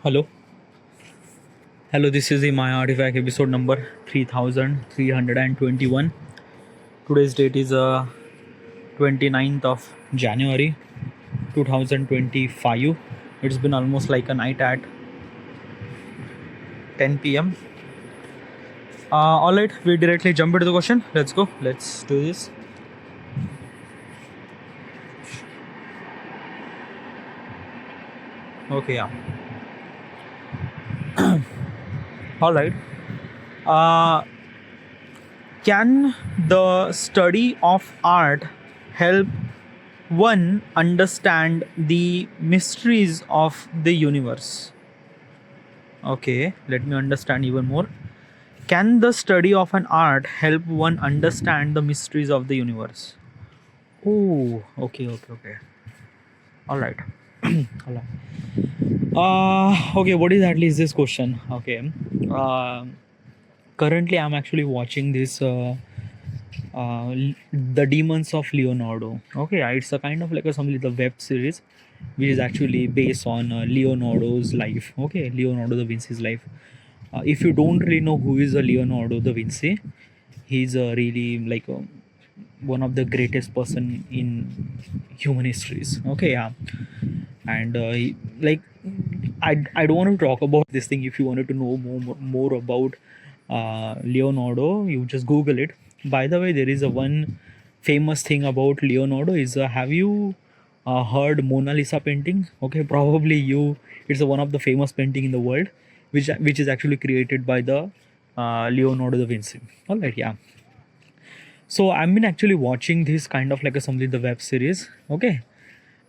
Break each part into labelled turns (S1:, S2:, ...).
S1: Hello. Hello, this is the My Artifact episode number 3321. Today's date is 29th of January 2025. It's been almost like a night at 10 p.m. Alright, we directly jump into the question. Let's go. Let's do this. Okay, yeah. Alright. Can the study of art help one understand the mysteries of the universe? Okay, let me understand even more. Can the study of an art help one understand the mysteries of the universe? Oh, okay. All right. All right. Okay, what exactly is this question? Okay. Uh, Currently, I'm actually watching this the Demons of Leonardo. Okay, yeah, it's a kind of like a something the web series, which is actually based on Leonardo's life. Okay, Leonardo da Vinci's life. If you don't really know who is a Leonardo da Vinci, he's really like one of the greatest person in human histories. Okay, yeah, and like I don't want to talk about this thing. If you wanted to know more about Leonardo, you just Google it. By the way, there is a one famous thing about Leonardo is have you heard Mona Lisa painting? Okay, probably you. It's one of the famous painting in the world, which is actually created by the Leonardo da Vinci. All right, yeah. So I've been actually watching this kind of like a something the web series. Okay,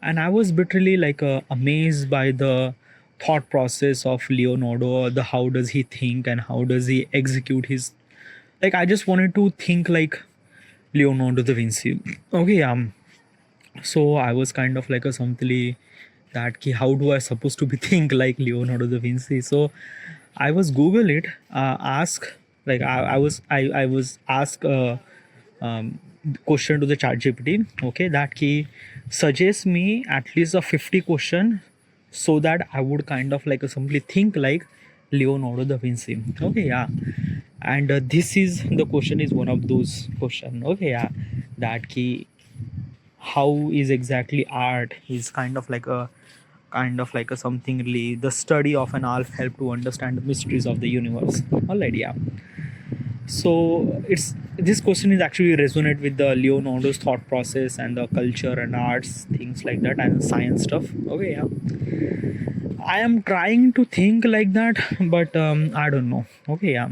S1: and I was literally like amazed by the thought process of Leonardo. The how does he think and how does he execute his, like I just wanted to think like Leonardo da Vinci. Okay, so I was kind of like a something that ki, how do I supposed to be think like Leonardo da Vinci? So I was Google it, ask like I was ask question to the ChatGPT. Okay, that key suggests me at least a 50 question so that I would kind of like simply think like Leonardo da Vinci. Okay, yeah, and this is the question is one of those question. Okay, yeah, that key how is exactly art is kind of like a something really the study of an art help to understand the mysteries of the universe. All right, yeah. So it's this question is actually resonate with the Leonardo's thought process and the culture and arts things like that and science stuff. Okay, yeah. I am trying to think like that, but I don't know. Okay, yeah.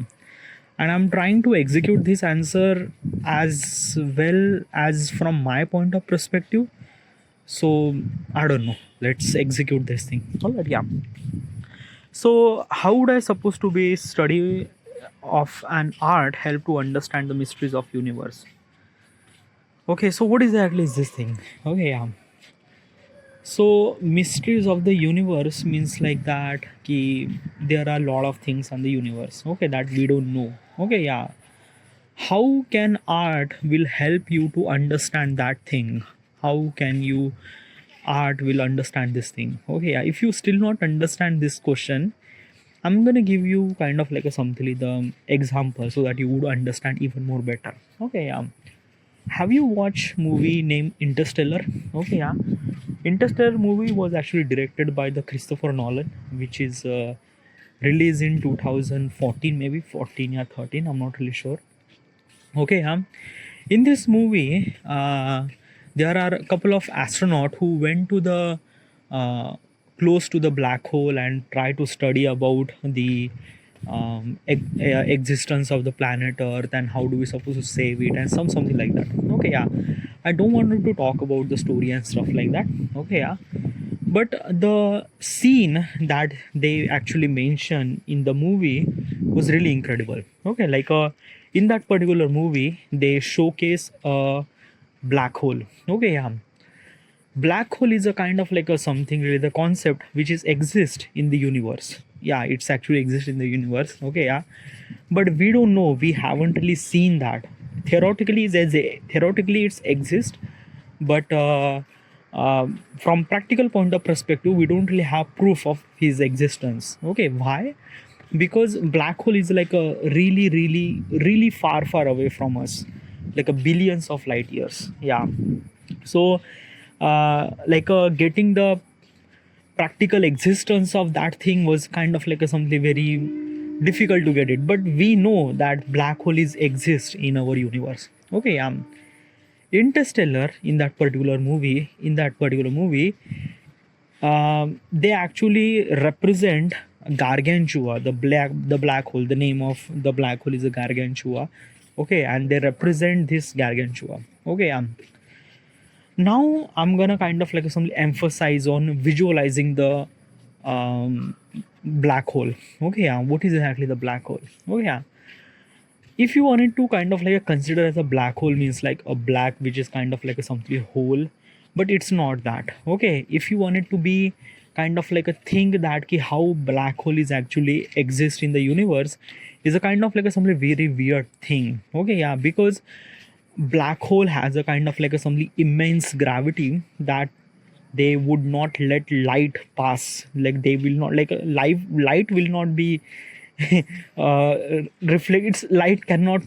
S1: And I'm trying to execute this answer as well as from my point of perspective. So I don't know. Let's execute this thing. All right, yeah. So how would I supposed to be study of an art help to understand the mysteries of universe? Okay, so what exactly is this thing? Okay, yeah. So mysteries of the universe means like that ki there are a lot of things on the universe. Okay, that we don't know. Okay, yeah. How can art will help you to understand that thing? How can you art will understand this thing? Okay, yeah. If you still not understand this question, I'm gonna give you kind of like a something the example so that you would understand even more better. Okay, yeah. Have you watched movie named Interstellar? Okay, yeah. Interstellar movie was actually directed by the Christopher Nolan, which is released in 2014, maybe 14 or 13. I'm not really sure. Okay, yeah. In this movie, there are a couple of astronauts who went to the uh, close to the black hole and try to study about the existence of the planet Earth and how do we supposed to save it and something like that. Okay, yeah. I don't want to talk about the story and stuff like that. Okay, yeah. But the scene that they actually mentioned in the movie was really incredible. Okay, like in that particular movie, they showcase a black hole. Okay, yeah. Black hole is a kind of like a something really the concept which is exist in the universe. Yeah, it's actually exist in the universe. Okay, yeah. But we don't know. We haven't really seen that. Theoretically, theoretically it's exist, but from practical point of perspective, we don't really have proof of his existence. Okay, why? Because black hole is like a really, really, really far, far away from us, like a billions of light years. Yeah. So, getting the practical existence of that thing was kind of like a something very difficult to get it. But we know that black hole is exist in our universe. Okay. Interstellar, in that particular movie, they actually represent gargantua, the black hole. The name of the black hole is a gargantua. Okay, and they represent this gargantua. Okay. Now I'm gonna kind of like some emphasize on visualizing the um, black hole. Okay, what is exactly the black hole? Okay, if you wanted to kind of like consider as a black hole means like a black which is kind of like a something whole, but it's not that. Okay, if you wanted to be kind of like a thing that ki how black hole is actually exist in the universe is a kind of like a something very weird thing. Okay, yeah, because black hole has a kind of like a something immense gravity that they would not let light pass, like they will not like light will not be uh, reflect, its light cannot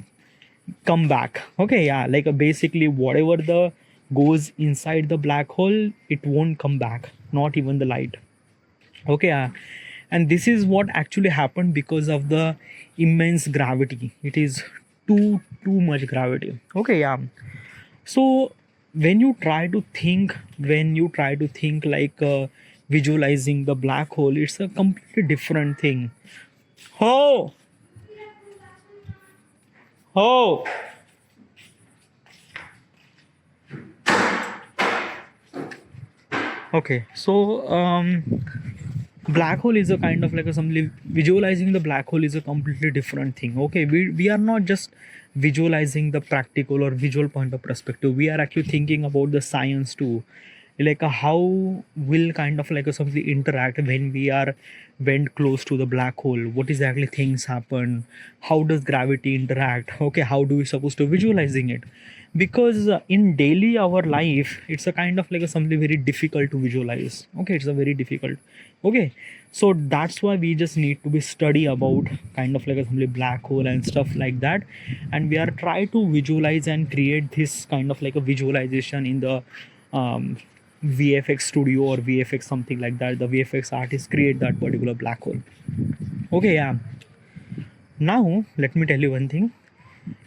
S1: come back. Okay, yeah, like basically whatever the goes inside the black hole, it won't come back, not even the light. Okay, and this is what actually happened because of the immense gravity. It is too much gravity. Okay, yeah. So when you try to think like visualizing the black hole, it's a completely different thing. Oh, oh. Okay, so black hole is a kind of like a something, visualizing the black hole is a completely different thing. Okay, we are not just visualizing the practical or visual point of perspective, we are actually thinking about the science too, like how will kind of like a something interact when we are went close to the black hole, what exactly things happen, how does gravity interact. Okay, how do we supposed to visualizing it, because in daily our life it's a kind of like a something very difficult to visualize. Okay, it's a very difficult. Okay, so that's why we just need to be study about kind of like a something black hole and stuff like that, and we are try to visualize and create this kind of like a visualization in the um, VFX studio or VFX something like that. The VFX artists create that particular black hole. Okay, yeah. Now let me tell you one thing.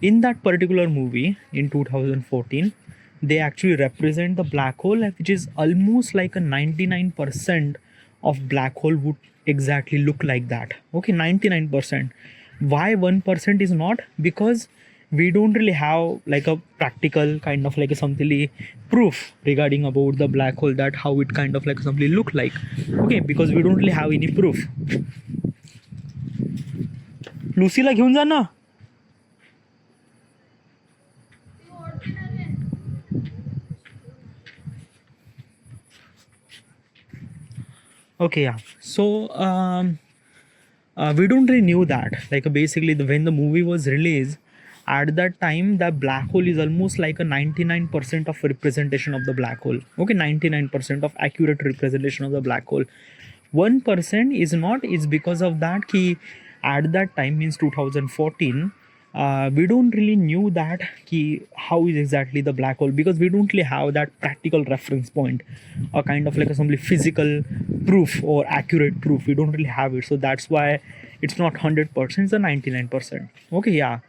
S1: In that particular movie in 2014, they actually represent the black hole, which is almost like a 99% of black hole would exactly look like that. Okay, 99%. Why 1% is not? Because we don't really have like a practical kind of like a something proof regarding about the black hole, that how it kind of like something look like. Okay, because we don't really have any proof. लुसीला घेऊन जा ना. Okay, yeah. So we don't really knew that. Like basically, when the movie was released, at that time, the black hole is almost like a 99% of representation of the black hole. Okay, 99% of accurate representation of the black hole. 1% is not. Is because of that ki at that time means 2014. We don't really knew that ki how is exactly the black hole, because we don't really have that practical reference point, or kind of like a simply physical proof or accurate proof. We don't really have it, so that's why it's not 100%, it's a 99%. Okay, yeah.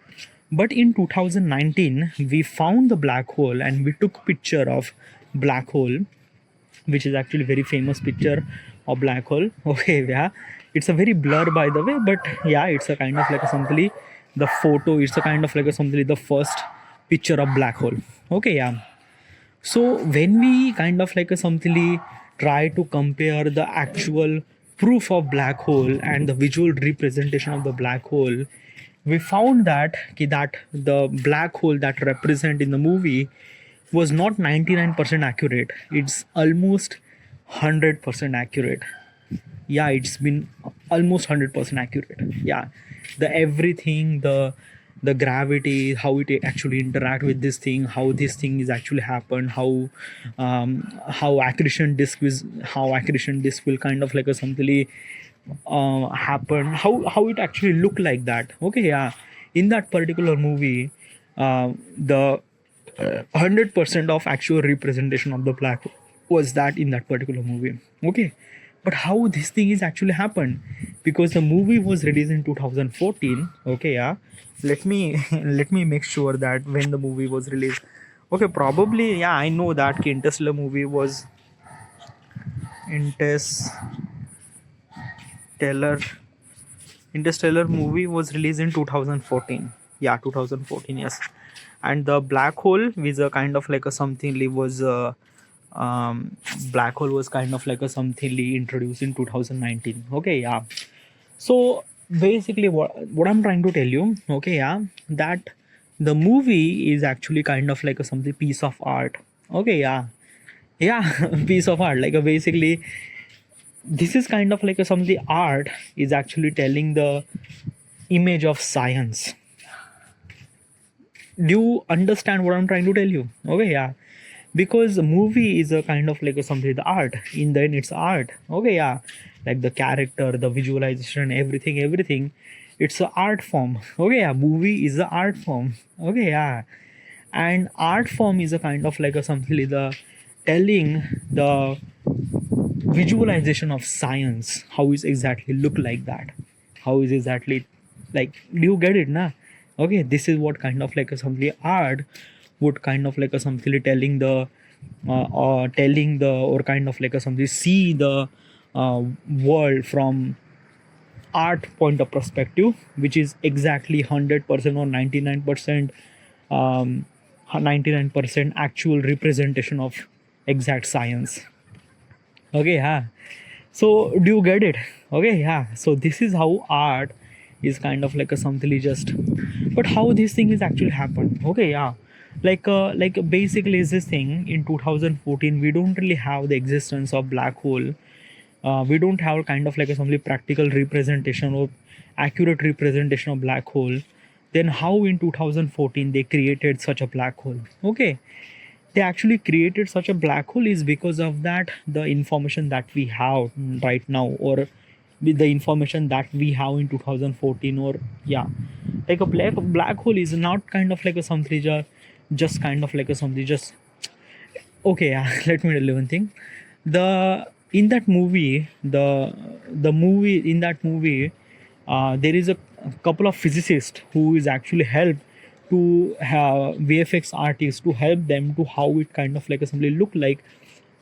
S1: But in 2019 we found the black hole and we took picture of black hole, which is actually very famous picture of black hole. Okay, yeah, it's a very blur by the way, but yeah, it's a kind of like a simply the photo, it's a kind of like a simply the first picture of black hole. Okay, yeah. So when we kind of like a something try to compare the actual proof of black hole and the visual representation of the black hole, we found that that the black hole that represent in the movie was not 99% accurate, it's almost 100% accurate. Yeah, it's been almost 100% accurate. Yeah, the everything, the the gravity, how it actually interact with this thing, how this thing is actually happened, how accretion disk will kind of like a something happen, how it actually look like that. Okay, yeah. In that particular movie, the 100% of actual representation of the black was that in that particular movie. Okay, but how this thing is actually happened, because the movie was released in 2014. Okay, yeah. Let me let me make sure that when the movie was released. Okay, probably, yeah, I know that Interstellar movie was Interstellar Interstellar movie was released in 2014. Yeah, 2014, yes. And the black hole was a kind of like a something was um, black hole was kind of like a something introduced in 2019. Okay, yeah. So basically, what I'm trying to tell you, okay, yeah, that the movie is actually kind of like a something piece of art. Okay, yeah, yeah, piece of art. Like basically, this is kind of like a something art is actually telling the image of science. Do you understand what I'm trying to tell you? Okay, yeah. Because the movie is a kind of like a something the art. In the end, it's art. Okay, yeah. Like the character, the visualization, everything. It's an art form. Okay, yeah. Movie is an art form. Okay, yeah. And art form is a kind of like a something the telling the visualization of science. How is exactly look like that? How is exactly like, do you get it na? Okay, this is what kind of like a something art would kind of like a something telling the telling the or kind of like a something see the world from art point of perspective, which is exactly 100% or 99% 99% actual representation of exact science. Okay, yeah. So do you get it? Okay, yeah. So this is how art is kind of like a something just, but how this thing is actually happened. Okay, yeah. Like basically is this thing in 2014 we don't really have the existence of black hole. We don't have kind of like a something practical representation or accurate representation of black hole. Then how in 2014 they created such a black hole? Okay, they actually created such a black hole is because of that the information that we have right now, or with the information that we have in 2014, or yeah, like a black hole is not kind of like a something just kind of like a something just. Okay, yeah. Let me tell you one thing. The in that movie, the movie in that movie, there is a couple of physicists who is actually helped to have VFX artists to help them to how it kind of like a simply look like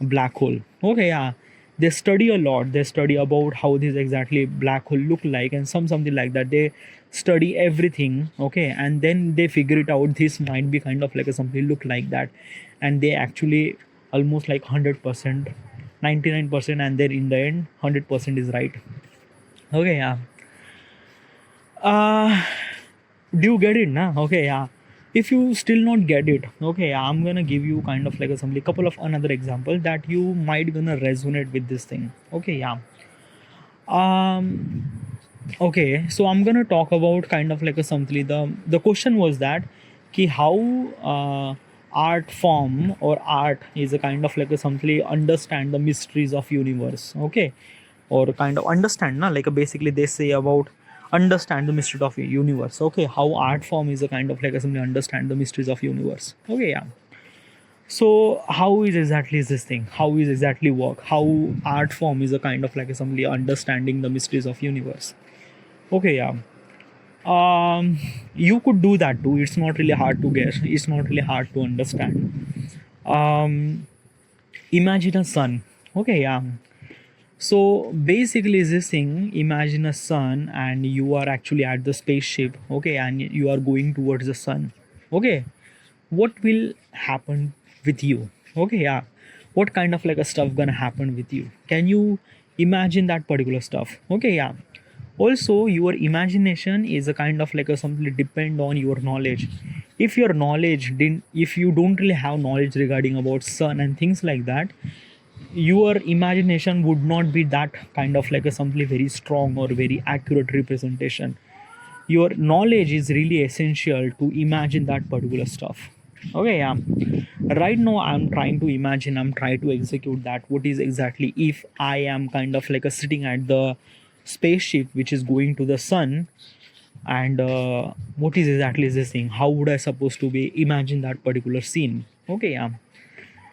S1: a black hole. Okay, yeah. They study a lot. They study about how this exactly black hole look like and something like that. They study everything. Okay, and then they figure it out. This might be kind of like a something look like that, and they actually almost like 100%, 99%, and then in the end 100% is right. Okay, yeah. uh do you get it now? Okay, yeah. If you still not get it, okay, I'm gonna give you kind of like a some couple of another example that you might gonna resonate with this thing. Okay, yeah. um okay, so I'm gonna talk about kind of like a something the question was that ki how art form or art is a kind of like a something understand the mysteries of universe. Okay, or kind of understand na, like basically they say about understand the mystery of universe. Okay, how art form is a kind of like a something understand the mysteries of universe. Okay, yeah. So how is exactly is this thing, how is exactly work, how art form is a kind of like a somebody understanding the mysteries of universe. Okay, yeah. You could do that too. It's not really hard to guess, it's not really hard to understand. Imagine a sun. Okay, yeah. So basically is this thing, imagine a sun and you are actually at the spaceship. Okay, and you are going towards the sun. Okay, what will happen with you? Okay, yeah. What kind of like a stuff gonna happen with you? Can you imagine that particular stuff? Okay, yeah. Also your imagination is a kind of like a something depend on your knowledge. If your knowledge didn't, if you don't really have knowledge regarding about sun and things like that, your imagination would not be that kind of like a something very strong or very accurate representation. your knowledge is really essential to imagine that particular stuff. Okay, yeah. Right now I'm trying to imagine, I'm trying to execute that. What is exactly if I am kind of like a sitting at the spaceship which is going to the sun, and what is exactly this thing? How would I supposed to be imagine that particular scene? Okay, yeah.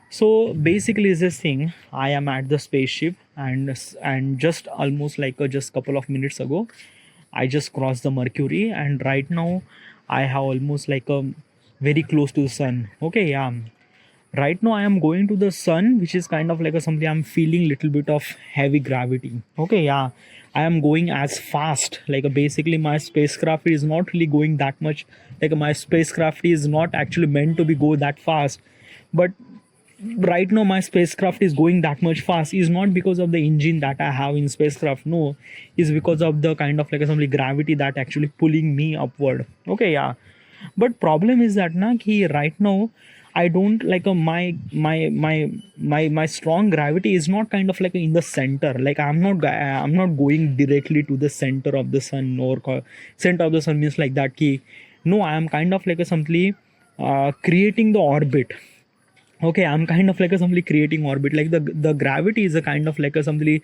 S1: So basically, is this thing? I am at the spaceship, and just almost like just couple of minutes ago, I just crossed the Mercury, and right now, I have almost like a very close to the sun. Okay, yeah. Right now, I am going to the sun, which is kind of like a something I'm feeling little bit of heavy gravity. Okay, yeah. I am going as fast. Like basically, my spacecraft is not really going that much. Like my spacecraft is not actually meant to be go that fast, but right now my spacecraft is going that much fast is not because of the engine that I have in spacecraft. No, is because of the kind of like assembly gravity that actually pulling me upward. Okay, yeah. But problem is that na ki right now I don't like a my strong gravity is not kind of like in the center. Like I'm not going directly to the center of the sun, or center of the sun means like that ki no, I am kind of like a simply creating the orbit. Okay, I'm kind of like a simply creating orbit. Like the gravity is a kind of like a simply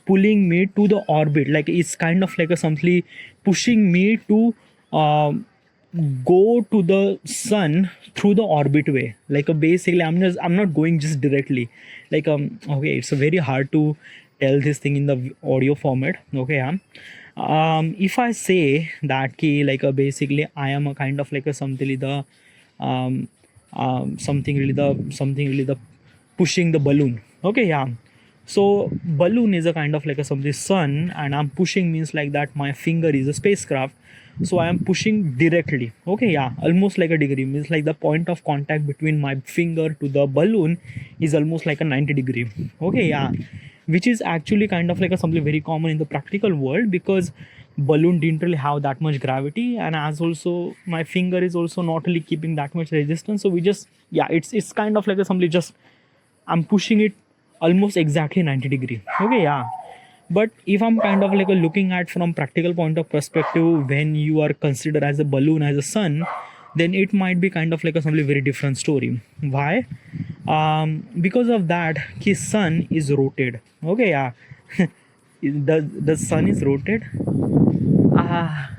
S1: pulling me to the orbit. Like it's kind of like a simply pushing me to um go to the sun through the orbit way. Like basically I'm not going just directly. Like okay, it's a very hard to tell this thing in the audio format. Okay, yeah. If I say that key like basically I am a kind of like a something the um something really the pushing the balloon. Okay, yeah. So balloon is a kind of like a something sun, and I'm pushing means like that my finger is a spacecraft, so I am pushing directly. Okay, yeah, almost like a degree means like the point of contact between my finger to the balloon is almost like a 90-degree. Okay, yeah, which is actually kind of like a something very common in the practical world, because balloon didn't really have that much gravity, and as also my finger is also not really keeping that much resistance. So we just, yeah, it's kind of like a something just I'm pushing it almost exactly 90-degree. Okay, yeah. But if I'm kind of like a looking at from practical point of perspective, when you are considered as a balloon as a sun, then it might be kind of like a something very different story. Why? Because of that his sun is rotated. Okay, yeah. The sun is rotated. Ah,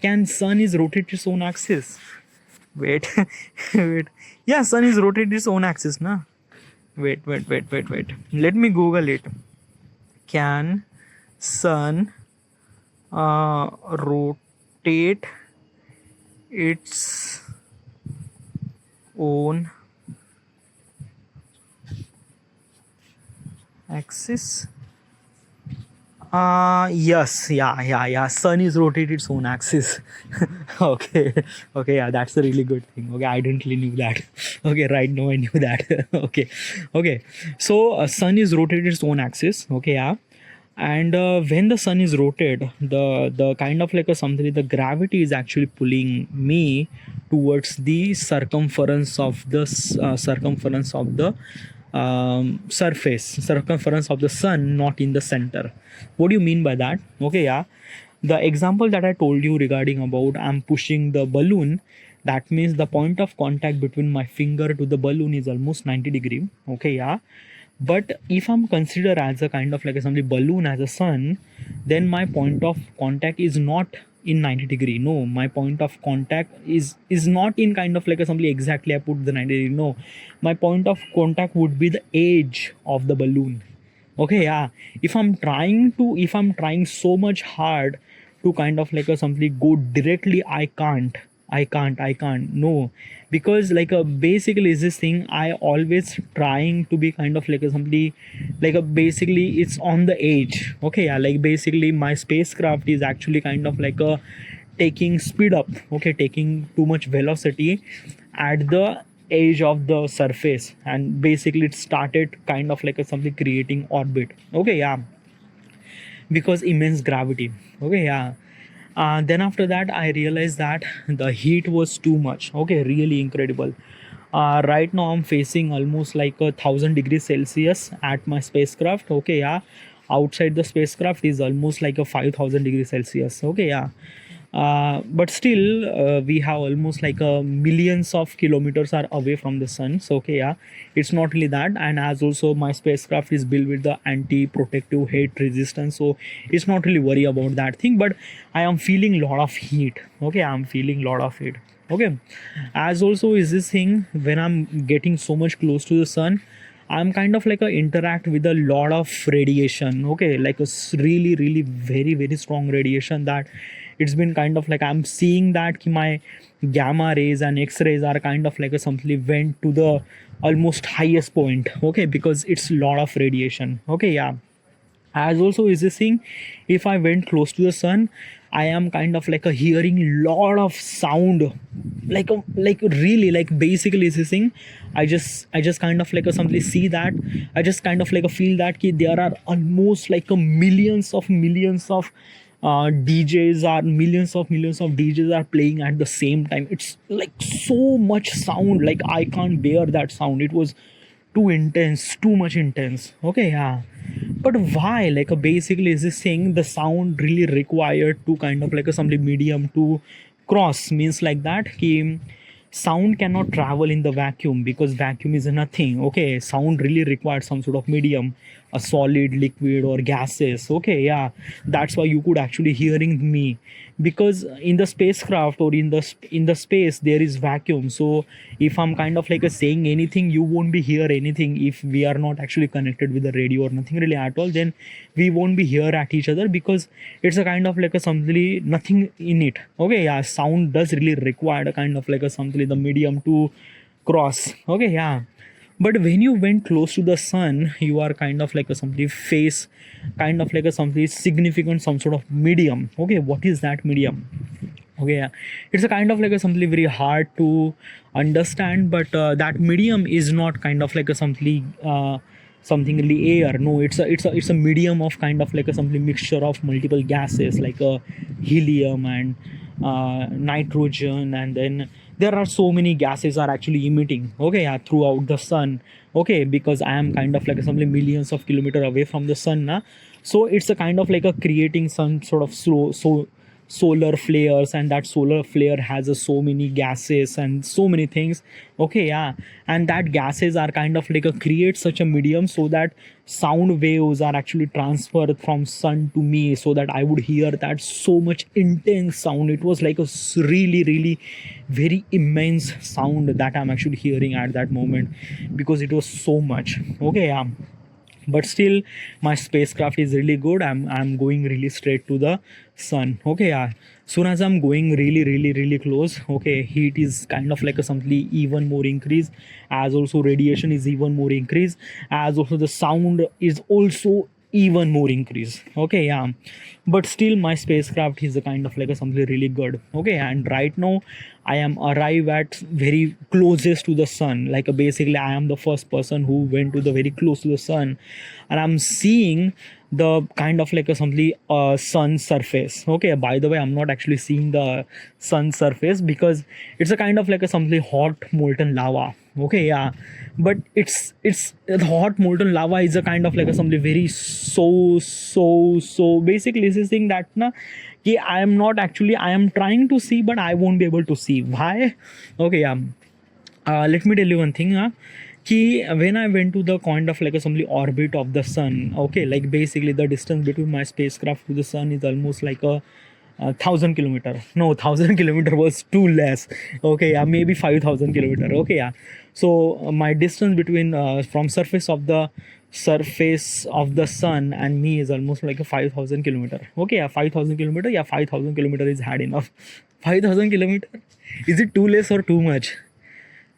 S1: can sun is rotate its own axis? Wait, wait. Yeah, sun is rotate its own axis, na? Wait. Let me Google it. Can sun rotate its own axis? Yes, yeah. Sun is rotated its own axis. Okay, okay, yeah, that's a really good thing. Okay, I didn't really knew that. Okay, right now I knew that. Okay. So sun is rotated its own axis. Okay, yeah. And when the sun is rotated, the kind of like a something, the gravity is actually pulling me towards the circumference of the circumference of the sun, not in the center. What do you mean by that? Okay, yeah. The example that I told you regarding about I'm pushing the balloon, that means the point of contact between my finger to the balloon is almost 90-degree. Okay, yeah. But if I'm considered as a kind of like a something balloon as a sun, then my point of contact is not in 90-degree. No, my point of contact is not in kind of like a something exactly I put the 90-degree. No, my point of contact would be the edge of the balloon. Okay, yeah. If I'm trying so much hard to kind of like a something go directly, I can't, no, because like a basically is this thing I always trying to be kind of like a somebody, like a basically it's on the edge. Okay, yeah, like basically my spacecraft is actually kind of like a taking speed up. Okay, taking too much velocity at the edge of the surface, and basically it started kind of like a something creating orbit. Okay, yeah, because immense gravity. Okay, yeah. Then after that I realized that the heat was too much. Okay, really incredible. Right now I'm facing almost like 1,000 degrees Celsius at my spacecraft. Okay, yeah. Outside the spacecraft is almost like a 5,000 degrees Celsius. Okay, yeah. but still we have almost like millions of kilometers are away from the sun. So okay, yeah, it's not really that. And as also my spacecraft is built with the anti-protective heat resistance, so it's not really worry about that thing. But I am feeling lot of heat. Okay, I'm feeling lot of heat. Okay, as also is this thing, when I'm getting so much close to the sun, I'm kind of like a interact with a lot of radiation. Okay, like a really really very very strong radiation, that it's been kind of like I'm seeing that my gamma rays and x-rays are kind of like a something went to the almost highest point. Okay, because it's a lot of radiation. Okay, yeah, as also is this thing, if I went close to the sun, I am kind of like a hearing lot of sound, like really, like basically is this thing, I just kind of like a something see that, I just kind of like a feel that ki there are almost like a millions of DJs are millions of DJs are playing at the same time. It's like so much sound, like I can't bear that sound. It was too intense, too much intense. Okay, yeah. But why? Like basically is this thing, the sound really required to kind of like a some medium to cross, means like that ki sound cannot travel in the vacuum, because vacuum is nothing. Okay, sound really requires some sort of medium, a solid, liquid or gases. Okay, yeah, that's why you could actually hearing me, because in the spacecraft or in the space there is vacuum. So if I'm kind of like a saying anything, you won't be hear anything. If we are not actually connected with the radio or nothing really at all, then we won't be here at each other, because it's a kind of like a something nothing in it. Okay, yeah, sound does really require a kind of like a something the medium to cross. Okay, yeah. But when you went close to the sun, you are kind of like a something face, kind of like a something significant, some sort of medium. Okay, what is that medium? Okay, yeah, it's a kind of like a something very hard to understand, but that medium is not kind of like a something really air. No, it's a medium of kind of like a something mixture of multiple gases, like a helium and nitrogen, and then there are so many gases are actually emitting. Okay, yeah, throughout the sun. Okay, because I am kind of like something millions of kilometer away from the sun na. So it's a kind of like a creating some sort of slow so solar flares, and that solar flare has so many gases and so many things. Okay, yeah, and that gases are kind of like a create such a medium, so that sound waves are actually transferred from sun to me, so that I would hear that so much intense sound. It was like a really really very immense sound that I'm actually hearing at that moment, because it was so much. Okay, yeah, but still my spacecraft is really good. I'm going really straight to the sun. Okay, yeah, soon as I'm going really really really close, okay, heat is kind of like a something even more increase, as also radiation is even more increase, as also the sound is also even more increase. Okay, yeah, but still my spacecraft is a kind of like a something really good. Okay, and right now I am arrive at very closest to the sun, like basically I am the first person who went to the very close to the sun, and I'm seeing the kind of like a something sun surface. Okay, by the way, I'm not actually seeing the sun surface, because it's a kind of like a something hot molten lava. Okay, yeah, but it's the hot molten lava is a kind of like a something very so basically this is thing that na कि I am not actually, I am trying to see but I won't be able to see. Why? Okay, yeah, let me tell you one thing. Ki when I went to the kind of like a some orbit of the sun, okay, like basically the distance between my spacecraft to the sun is almost like a 1,000 kilometer. No, 1,000 kilometer was too less. Okay, yeah, maybe 5,000 kilometer. Okay, yeah. So my distance between from surface of the sun and me is almost like a 5,000 kilometer. Okay, yeah, 5,000 kilometer. Yeah, 5,000 kilometer is hard enough. 5,000 kilometer. Is it too less or too much?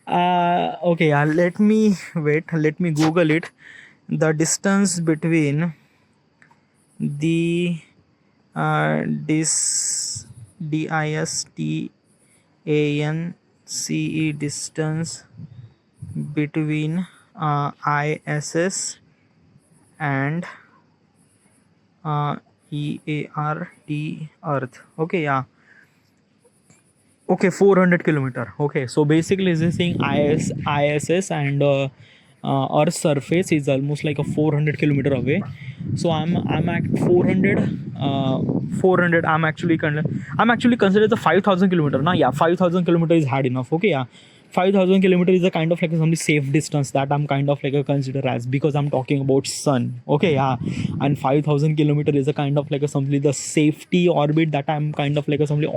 S1: Okay, yeah, let me wait, let me google it. The distance between the distance distance between ISS and EART Earth. Okay, yeah. Okay, 400 kilometer. Okay, so basically this thing ISS and Earth's surface is almost like a 400 kilometer away. So I'm at 400. 400. I'm actually considered the 5,000 kilometer. Now, yeah, 5,000 kilometer is hard enough. Okay, yeah. 5,000 kilometer is a kind of like some safe distance that I'm kind of like a consider as, because I'm talking about sun. Okay, yeah. And 5,000 kilometer is a kind of like a something the safety orbit that I'm kind of like a something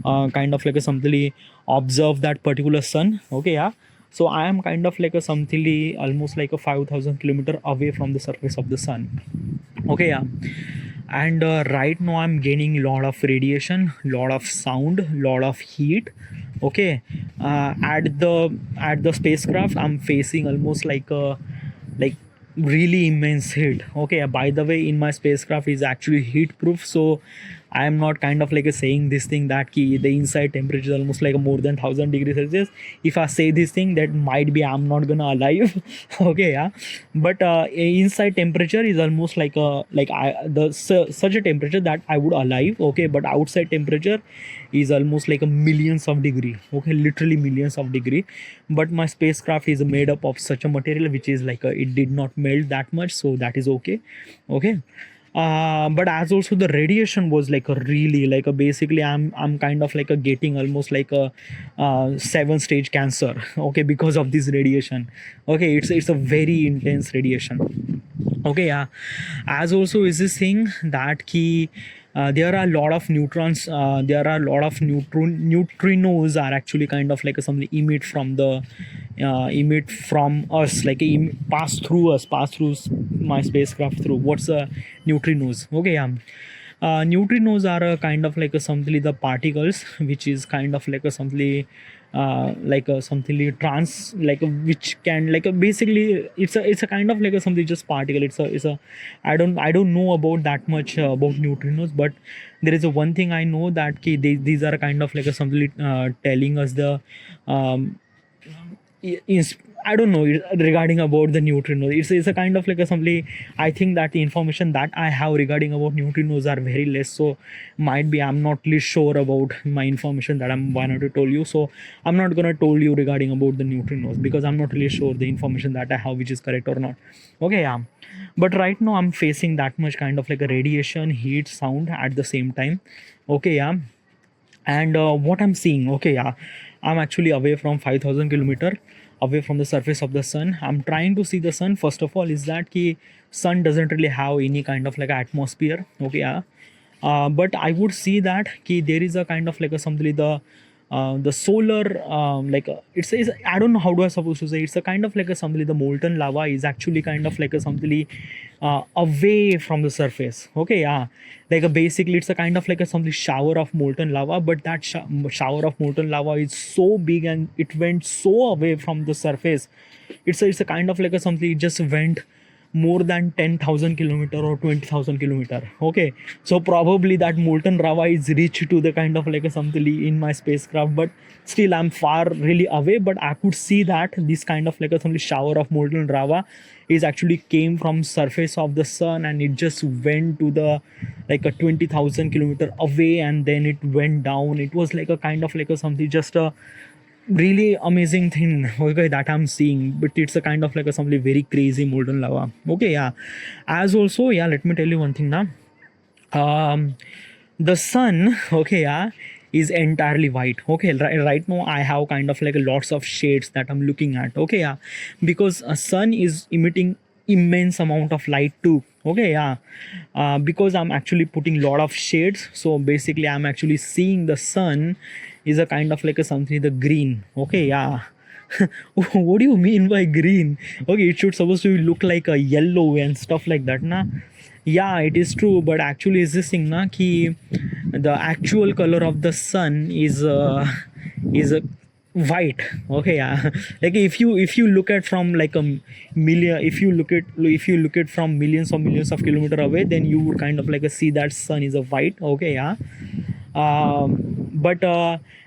S1: kind of like a something observe that particular sun. Okay, yeah. So I am kind of like a something almost like a 5,000 kilometer away from the surface of the sun. Okay, yeah. And right now I'm gaining a lot of radiation, lot of sound, lot of heat. Okay, at the spacecraft I'm facing almost like really immense heat. Okay, by the way, in my spacecraft is actually heat proof, so I am not kind of like a saying this thing that the inside temperature is almost like a more than 1,000 degrees Celsius. If I say this thing, that might be I'm not gonna alive. Okay, yeah. But inside temperature is almost like such a temperature that I would alive. Okay, but outside temperature is almost like a millions of degree. Okay, literally millions of degree. But my spacecraft is made up of such a material which is like it did not melt that much, so that is okay. Okay. But as also the radiation was like a really like a basically I'm kind of like a getting almost like a 7 stage cancer. Okay, because of this radiation. Okay, it's a very intense radiation. Okay, yeah. As also is this thing that key there are a lot of neutrons, there are a lot of neutrinos are actually kind of like something emit from us, like pass through my spacecraft through. What's neutrinos? Okay, yeah. Neutrinos are a kind of like a something the particles which is kind of like a something like a something trans like a, which can like a basically it's a kind of like a something just particle. It's a I don't know about that much about neutrinos, but there is a one thing I know that these are kind of like a something telling us the um, is I don't know regarding about the neutrinos. It's a kind of like a something. I think that the information that I have regarding about neutrinos are very less. So might be I'm not really sure about my information that I'm wanted to tell you. So I'm not gonna tell you regarding about the neutrinos because I'm not really sure the information that I have which is correct or not. Okay, yeah. But right now I'm facing that much kind of like a radiation, heat, sound at the same time. Okay, yeah. And what I'm seeing, okay, yeah, I'm actually away from 5,000 kilometer away from the surface of the sun. I'm trying to see the sun. First of all is that ki sun doesn't really have any kind of like atmosphere. Okay, yeah. But I would see that ki there is a kind of like a something the solar it's I don't know how do I supposed to say. It's a kind of like a something the molten lava is actually kind of like a something away from the surface. Okay, yeah. Like a basically it's a kind of like a something shower of molten lava, but that shower of molten lava is so big and it went so away from the surface. It's a kind of like a something it just went more than 10,000 kilometer or 20,000 kilometer. Okay, so probably that molten lava is reached to the kind of like a something in my spacecraft, but still I'm far really away. But I could see that this kind of like a something shower of molten lava is actually came from surface of the sun and it just went to the like a 20,000 kilometer away and then it went down. It was like a kind of like a something just a really amazing thing, okay, that I'm seeing. But it's a kind of like a something very crazy molten lava. Okay, yeah. As also, yeah, let me tell you one thing now. The sun, okay, yeah, is entirely white. Okay, right now I have kind of like lots of shades that I'm looking at. Okay, yeah, because a sun is emitting immense amount of light too. Okay, yeah. Because I'm actually putting lot of shades, so basically I'm actually seeing the sun is a kind of like a something the green. Okay, yeah. What do you mean by green? Okay, it should supposed to look like a yellow and stuff like that, na. Yeah, it is true, but actually is this thing na ki the actual color of the sun is a white. Okay, yeah. Like if you look at from like a million, if you look at from millions of kilometer away, then you would kind of like a see that sun is a white. Okay, yeah. But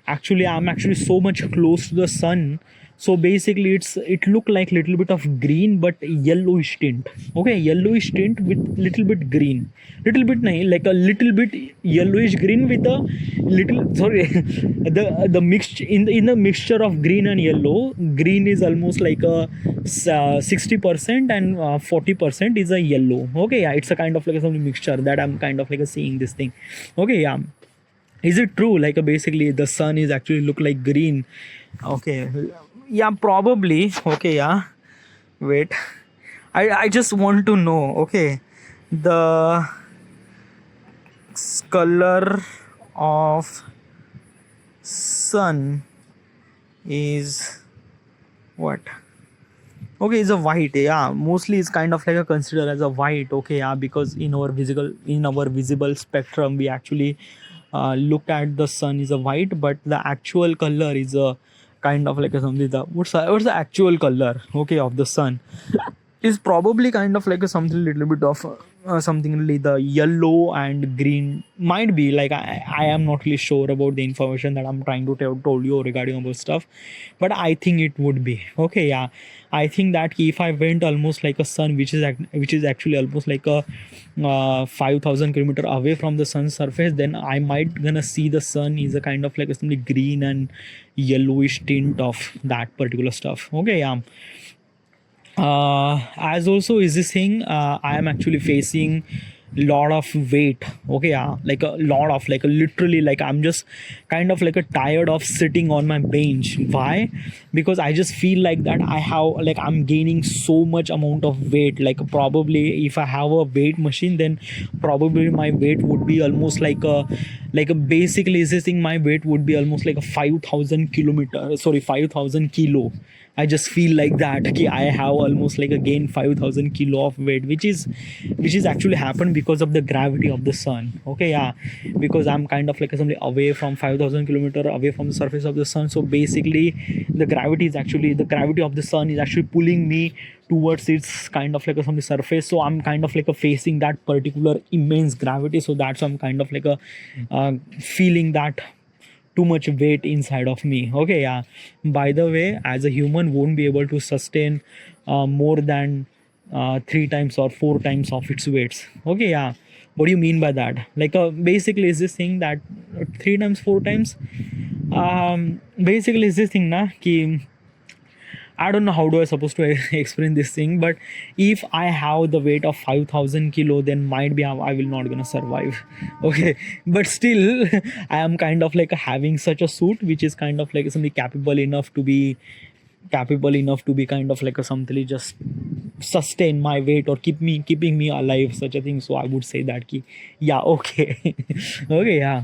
S1: actually I'm actually so much close to the sun So basically it look like little bit of green but yellowish tint. Okay, yellowish tint with little bit green, little bit nahi, like a little bit yellowish green with a little, sorry, the mixture in the mixture of green and yellow. Green is almost like a 60% and 40% is a yellow. Okay, yeah, it's a kind of like some mixture that I'm kind of like seeing this thing. Okay, yeah, is it true, like basically the sun is actually look like green? Okay, yeah, probably. Okay, yeah, wait, I just want to know. Okay, the color of sun is what? Okay, it's a white. Yeah, mostly it's kind of like a considered as a white. Okay, yeah, because in our visible spectrum we actually look at the sun is a white, but the actual color is a kind of like a something. What's the actual color? Okay, of the sun is probably kind of like a something little bit of something like the yellow and green might be like, I am not really sure about the information that I'm trying to told you regarding about stuff, but I think it would be okay. Yeah, I think that if I went almost like a sun which is actually almost like a 5,000 kilometer away from the sun's surface, then I might gonna see the sun is a kind of like a something green and yellowish tint of that particular stuff. Okay, yeah. As also is this thing, I am actually facing lot of weight. Okay, yeah, like a lot of like a literally like I'm just kind of like a tired of sitting on my bench. Why? Because I just feel like that I have like I'm gaining so much amount of weight. Like probably if I have a weight machine, then probably my weight would be almost like a basically is this thing, my weight would be almost like a 5,000 kilometer, sorry, 5,000 kilo. I just feel like that I have almost like again 5,000 kilo of weight, which is actually happened because of the gravity of the sun. Okay, yeah, because I'm kind of like something away from 5,000 kilometer away from the surface of the sun. So basically, the gravity of the sun is actually pulling me towards its kind of like a some surface. So I'm kind of like a facing that particular immense gravity. So that's why I'm kind of like a feeling that too much weight inside of me. Okay, yeah, by the way, as a human won't be able to sustain more than 3 times or 4 times of its weights. Okay, yeah, what do you mean by that? Like basically is this thing that 3 times 4 times, basically is this thing na ki I don't know how do I supposed to explain this thing, but if I have the weight of 5,000 kilo, then might be I will not gonna survive. Okay, but still, I am kind of like having such a suit which is kind of like something capable enough to be kind of like a something just sustain my weight or keeping me alive, such a thing. So I would say that ki, yeah, okay. Okay, yeah.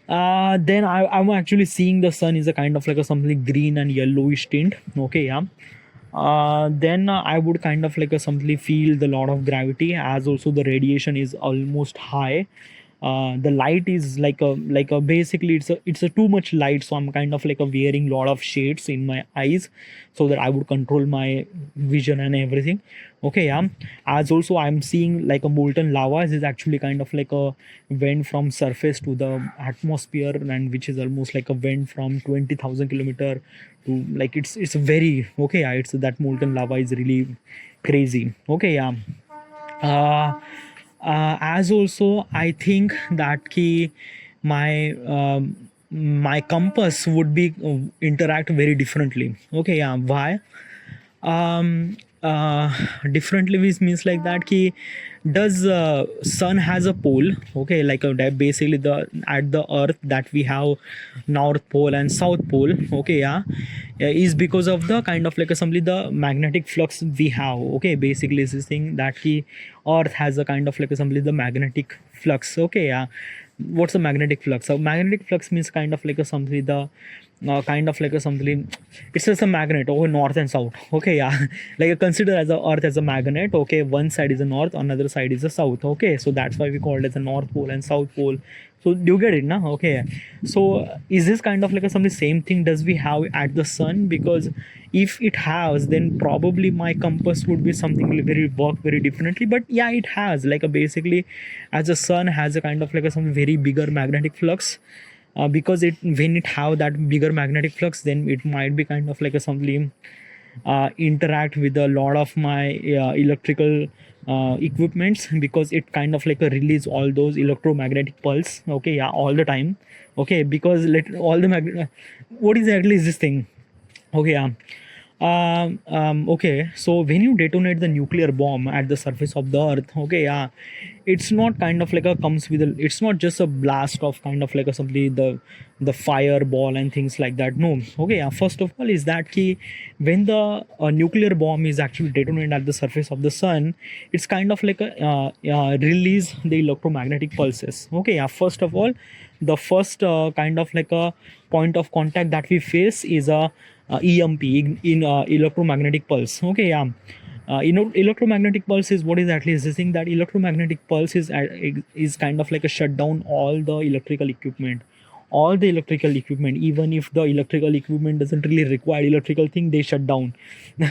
S1: Then I'm actually seeing the sun is a kind of like a something green and yellowish tint. Okay, yeah. Then I would kind of like a something feel the lot of gravity, as also the radiation is almost high. The light is like a basically it's a too much light, so I'm kind of like a wearing lot of shades in my eyes so that I would control my vision and everything. Okay, yeah. As also I'm seeing like a molten lava. This is actually kind of like a vent from surface to the atmosphere, and which is almost like a vent from 20,000 kilometer to like it's very okay. Yeah, it's that molten lava is really crazy. Okay, yeah. As also I think that ki my compass would be interact very differently. Okay, yeah. Why? Uh, Differently which means like that ki does sun has a pole. Okay, like that basically the at the earth that we have north pole and south pole. Okay, yeah. Is because of the kind of like assembly the magnetic flux we have. Okay, basically is this thing that ki earth has a kind of like assembly the magnetic flux. Okay, yeah. What's a magnetic flux? So magnetic flux means kind of like a something the kind of like a something, it's just a magnet over north and south. Okay, yeah. Like consider as a earth as a magnet. Okay, one side is the north, another side is the south. Okay, so that's why we call it as a north pole and south pole. So do you get it now? Okay, so is this kind of like a something same thing does we have at the sun? Because if it has, then probably my compass would be something very work very differently. But yeah, it has like a basically as the sun has a kind of like a some very bigger magnetic flux. because it when it have that bigger magnetic flux, then it might be kind of like a something interact with a lot of my electrical equipments, because it kind of like a release all those electromagnetic pulse, okay, yeah, all the time, okay, because let all the magnet, what exactly is this thing, okay, yeah. Okay, so when you detonate the nuclear bomb at the surface of the earth, okay, yeah, it's not kind of like a comes with a, it's not just a blast of kind of like a simply the fireball and things like that, no, okay, yeah. First of all is that key, when the nuclear bomb is actually detonated at the surface of the sun, it's kind of like a release the electromagnetic pulses, okay, yeah. First of all, the first kind of like a point of contact that we face is a EMP, in electromagnetic pulse. Okay, yeah. Electromagnetic pulse is what is actually existing. That electromagnetic pulse is kind of like a shut down all the electrical equipment, even if the electrical equipment doesn't really require electrical thing, they shut down.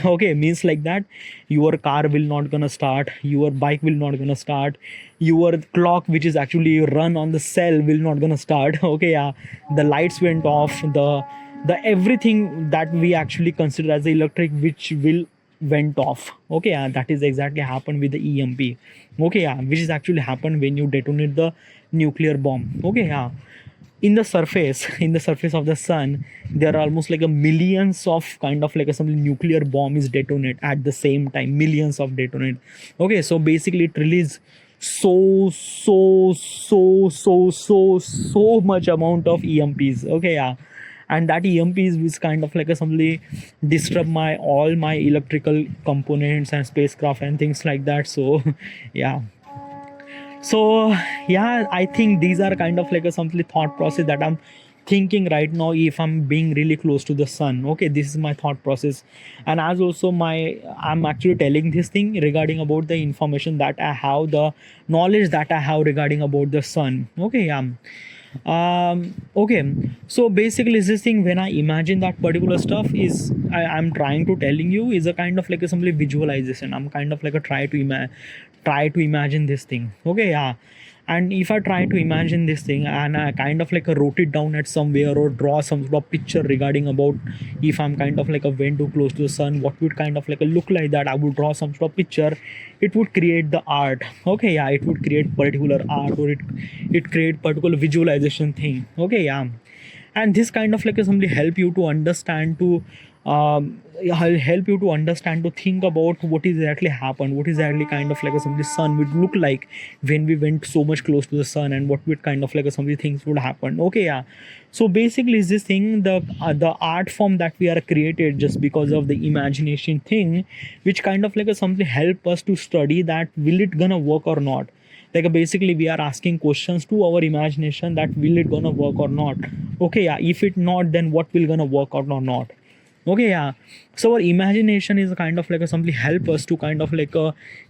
S1: Okay, means like that your car will not gonna start, your bike will not gonna start, your clock which is actually run on the cell will not gonna start. Okay, yeah, the lights went off, the everything that we actually consider as the electric which will went off, okay, yeah, that is exactly happened with the EMP, okay, yeah, which is actually happened when you detonate the nuclear bomb, okay, yeah. In the surface of the sun, there are almost like a millions of kind of like a some nuclear bomb is detonate at the same time, millions of detonate, okay. So basically it release so much amount of EMPs, okay, yeah. And that EMPs is kind of like a somebody disrupt my all my electrical components and spacecraft and things like that, so yeah. So yeah, I think these are kind of like a something thought process that I'm thinking right now. If I'm being really close to the sun, okay, this is my thought process. And as also my, I'm actually telling this thing regarding about the information that I have, the knowledge that I have regarding about the sun, okay, yeah. Okay, so basically this thing, when I imagine that particular stuff is, I'm trying to telling you is a kind of like a simply visualization. I'm kind of like a try to imagine this thing, okay, yeah. And if I try to imagine this thing and I kind of like a wrote it down at somewhere or draw some sort of picture regarding about, if I'm kind of like a went too close to the sun, what would kind of like a look like, that I would draw some sort of picture, it would create the art, okay, yeah, it would create particular art, or it create particular visualization thing, okay, yeah. And this kind of like simply help you to understand, to help you to understand, to think about what is exactly happened, what is exactly kind of like a something sun would look like when we went so much close to the sun, and what would kind of like a something things would happen, okay, yeah. So basically is this thing, the art form that we are created just because of the imagination thing, which kind of like a something help us to study that will it gonna work or not. Like basically we are asking questions to our imagination that will it gonna work or not, okay, yeah. If it not, then what will gonna work or not, okay, yeah. So our imagination is kind of like a simply help us to kind of like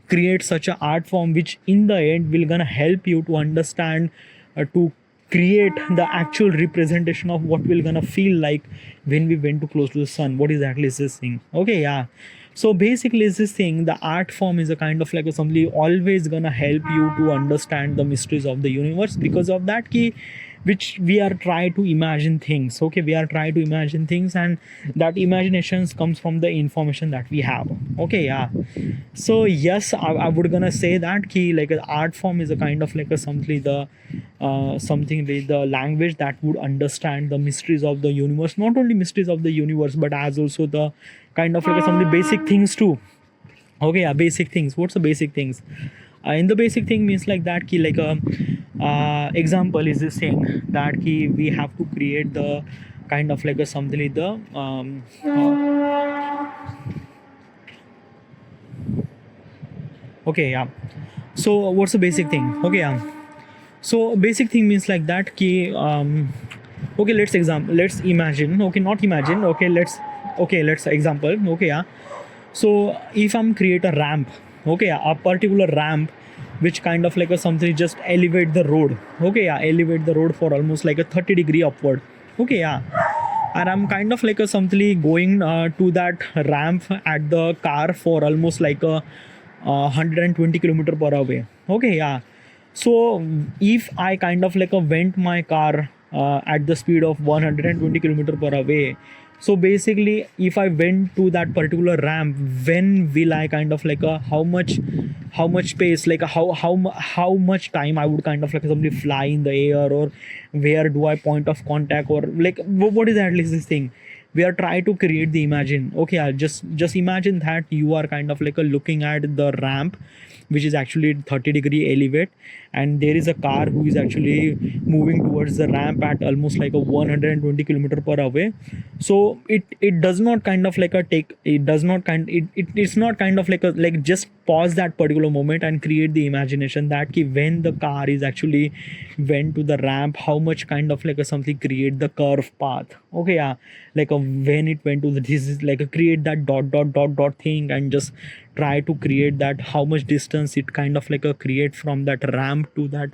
S1: create such a art form, which in the end will gonna help you to understand, to create the actual representation of what will gonna feel like when we went too close to the sun, what exactly is this thing, okay, yeah. So basically is this thing, the art form is a kind of like a somebody always gonna help you to understand the mysteries of the universe, because of that key which we are trying to imagine things, okay, we are trying to imagine things, and that imaginations comes from the information that we have, okay, yeah. So yes, I would gonna say that key like an art form is a kind of like a something the something with the language that would understand the mysteries of the universe, not only mysteries of the universe, but as also the kind of like some of the basic things too, okay, yeah. Basic things, what's the basic things? In the basic thing means like that key like a example is this thing that key we have to create the kind of like a something like the okay, yeah. So what's the basic thing, okay, yeah. So basic thing means like that key okay, let's imagine, okay, not imagine, okay, let's example, okay, yeah. So if I'm create a ramp, okay, yeah, a particular ramp which kind of like a something just elevate the road, okay, yeah, elevate the road for almost like a 30-degree upward, okay, yeah. And I'm kind of like a something going to that ramp at the car for almost like a 120 kilometer per hour, okay, yeah. So if I kind of like a went my car at the speed of 120 kilometer per hour. So basically, if I went to that particular ramp, when will I kind of like how much space, like how much time I would kind of like simply fly in the air, or where do I point of contact, or like what is at least this thing we are trying to create the imagine. Okay, I'll just imagine that you are kind of like looking at the ramp, which is actually 30-degree elevate, and there is a car who is actually moving towards the ramp at almost like a 120 kilometer per hour. So it does not kind of like a take, it does not kind it's not kind of like a like just pause that particular moment and create the imagination that ki when the car is actually went to the ramp, how much kind of like a something create the curve path. Okay, yeah, like when it went to the, this is like a create that dot thing, and just try to create that how much distance it kind of like a create from that ramp to that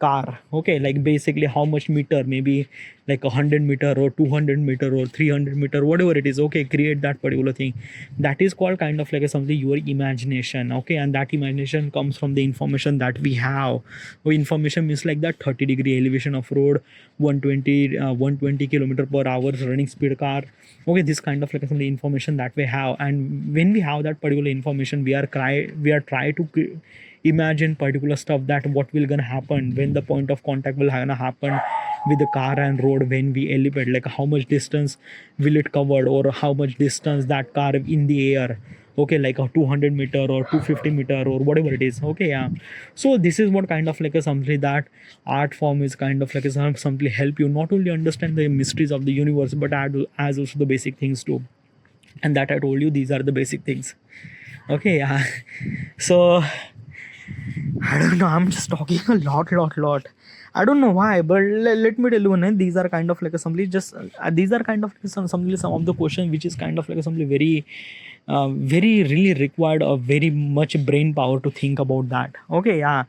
S1: car. Okay, like basically how much meter, maybe like 100 meter or 200 meter or 300 meter, whatever it is. Okay, create that particular thing. That is called kind of like a something your imagination. Okay, and that imagination comes from the information that we have. So information means like that 30-degree elevation of road, 120 kilometer per hour running speed car. Okay, this kind of like some information that we have, and when we have that particular information, we are try to imagine particular stuff, that what will gonna happen when the point of contact will gonna happen with the car and road when we elevate, like how much distance will it cover, or how much distance that car in the air. Okay, like a 200 meter or 250 meter or whatever it is. Okay, yeah. So this is what kind of like a something that art form is kind of like a something help you not only understand the mysteries of the universe, but as also the basic things too. And that I told you, these are the basic things. Okay, yeah. So I don't know. I'm just talking a lot. I don't know why, but let me tell you, these are kind of like a something. Just these are kind of like some of the question which is kind of like something very, very really required a very much brain power to think about that. Okay, yeah,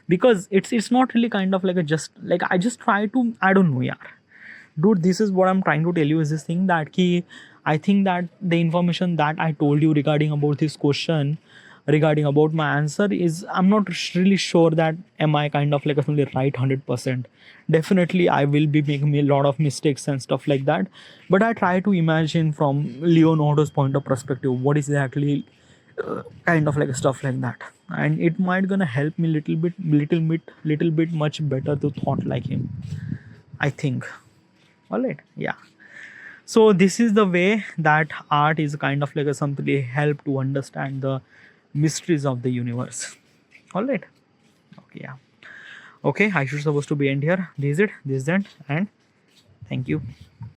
S1: because it's not really kind of like a just like I just try to, I don't know, yeah, dude. This is what I'm trying to tell you is this thing that key. I think that the information that I told you regarding about this question, regarding about my answer, is I'm not really sure that am I kind of like only right 100%. Definitely I will be making a lot of mistakes and stuff like that, but I try to imagine from Leonardo's point of perspective what is actually kind of like stuff like that, and it might gonna help me little bit much better to thought like him, I think. All right, yeah. So this is the way that art is kind of like a something help to understand the mysteries of the universe. All right. Okay, yeah. Okay, I should supposed to be end here. This is it, this is that, and thank you.